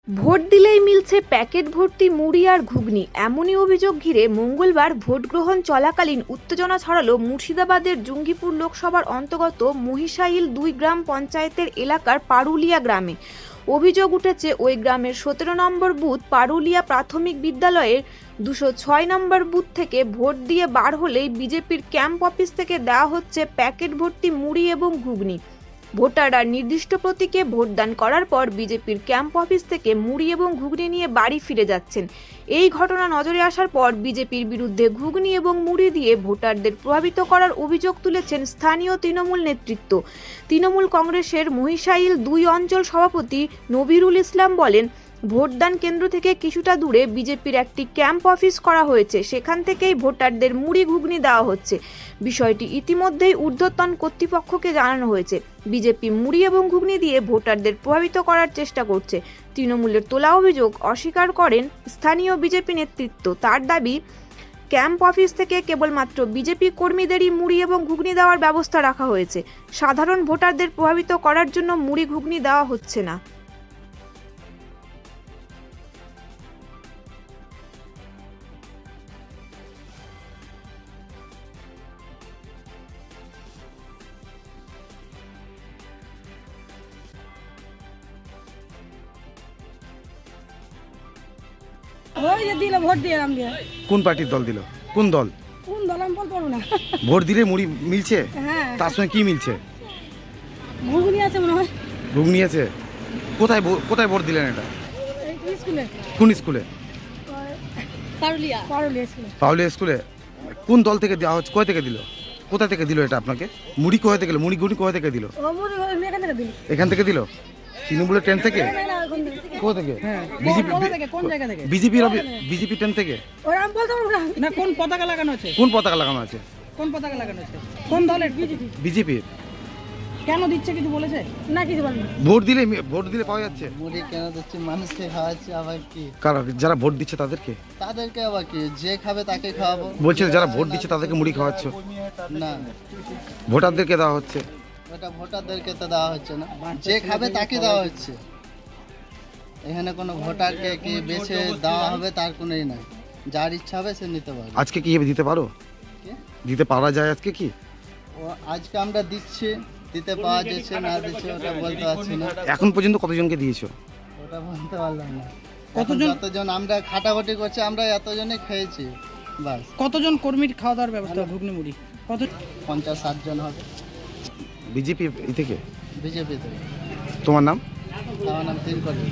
Vote দিলেই মিলছে packet ভর্তি মুড়ি আর ঘুগনি, এমনই অভিযোগ ঘিরে মঙ্গলবার ভোট গ্রহণ চলাকালীন উত্তেজনা ছড়ালো মুর্শিদাবাদের জঙ্গিপুর লোকসভার অন্তর্গত মহিষাইল ২ গ্রাম পঞ্চায়েতের এলাকার পারুলিয়া গ্রামে। অভিযোগ উঠেছে ওই গ্রামের ১৭ নম্বর বুথ পারুলিয়া প্রাথমিক বিদ্যালয়ের ২০৬ নম্বর বুথ থেকে ভোট দিয়ে বার হলেই বিজেপির ক্যাম্প অফিস থেকে দেওয়া হচ্ছে প্যাকেট ভর্তি মুড়ি এবং ঘুগনি। ভোটাররা নির্দিষ্ট প্রতীকে ভোটদান করার পর বিজেপির ক্যাম্প অফিস থেকে মুড়ি এবং ঘুগনি নিয়ে বাড়ি ফিরে যাচ্ছেন। এই ঘটনা নজরে আসার পর বিজেপির বিরুদ্ধে ঘুগনি এবং মুড়ি দিয়ে ভোটারদের প্রভাবিত করার অভিযোগ তুলেছেন স্থানীয় তৃণমূল নেতৃত্ব। তৃণমূল কংগ্রেসের মহিষাইল ২ অঞ্চল সভাপতি নবিরুল ইসলাম বলেন, ভোটদান কেন্দ্র থেকে কিছুটা দূরে বিজেপির একটি ক্যাম্প অফিস করা হয়েছে, সেখান থেকেই ভোটারদের মুড়ি ঘুগনি দেওয়া হচ্ছে। বিষয়টি ইতিমধ্যেই ঊর্ধ্বতন কর্তৃপক্ষকে জানানো হয়েছে। বিজেপি মুড়ি এবং ঘুগনি দিয়ে ভোটারদের প্রভাবিত করার চেষ্টা করছে। তৃণমূলের তোলা অভিযোগ অস্বীকার করেন স্থানীয় বিজেপি নেতৃত্ব। তার দাবি, ক্যাম্প অফিস থেকে কেবলমাত্র বিজেপি কর্মীদেরই মুড়ি এবং ঘুগনি দেওয়ার ব্যবস্থা রাখা হয়েছে। সাধারণ ভোটারদের প্রভাবিত করার জন্য মুড়ি ঘুগনি দেওয়া হচ্ছে না। ওই যে দিল ভোট দিয়ে নাম দিয়ে। কোন পার্টির দল দিল? কোন দল? কোন দল আমি বলবো না। ভোট দিলে মুড়ি মিলছে? হ্যাঁ, তার সঙ্গে কি মিলছে? ঘুগনি আছে মনে হয়। ঘুগনি আছে? কোথায় কোথায় ভোট দিলেন এটা? এই স্কুলে। কোন স্কুলে? পারুলিয়া স্কুলে। পাউলিয়া স্কুলে। কোন দল থেকে দেওয়া হচ্ছে? কোথা থেকে দিল? কোথা থেকে দিল এটা আপনাকে? মুড়ি কোথা থেকে দিল? মুড়ি ঘুগনি কোথা থেকে দিল? ও মুড়ি এখান থেকে দিল। এখান থেকে দিল? তৃণমূলের ট্রেন থেকে? কোথা থেকে? কোন জায়গা থেকে? বিজেপি ট্রেন থেকে? ওরা আমি বলতে পারবো না। না, কোন পতাকা লাগানো আছে? কোন পতাকা লাগানো আছে? কোন পতাকা লাগানো আছে? কোন দলের? বিজেপি। বিজেপির। কেন দিচ্ছে কিছু বলেছে? না, কিছু বলবো না। ভোট দিলে পাওয়া যাচ্ছে? মুড়ি কেন দিচ্ছে? মানুষকে খাওয়াচ্ছে, আবার কি? কারা? যারা ভোট দিচ্ছে তাদেরকে? তাদেরকে আবার কি? যে খাবে তাকে খাওয়াবো। বলছে যারা ভোট দিচ্ছে তাদেরকে মুড়ি খাওয়াচ্ছ? না, ভোটারদেরকে দেওয়া হচ্ছে? ওটা ভোটারদেরকে তো দেওয়া হচ্ছে না, যে খাবে তাকে দেওয়া হচ্ছে। এখানে কোনো ভোটারকে কি বেছে দেওয়া হবে তার কোনোই নাই, যার ইচ্ছা হবে সে নিতে পারবে। আজকে কি দিতে পারো? কি? দিতে পারা যায় আজকে কি? ও আজকে আমরা দিচ্ছি, দিতে পাওয়া যাচ্ছে না দিচ্ছে ওটা বলতে পারছি না। এখন পর্যন্ত কতজনকে দিয়েছো? ওটা বলতে পারলাম না। কতজন? যতজন আমরা খাটাখাটি করছি আমরা এতজনে খেয়েছি, বাস। কতজন কর্মীর খাওয়া দাওয়ার ব্যবস্থা ঘুগনি মুড়ি? কত? 50-60 জন হবে। বিজেপি থেকে? বিজেপি থেকে। তোমার নাম? আমার নাম তিন কোটি।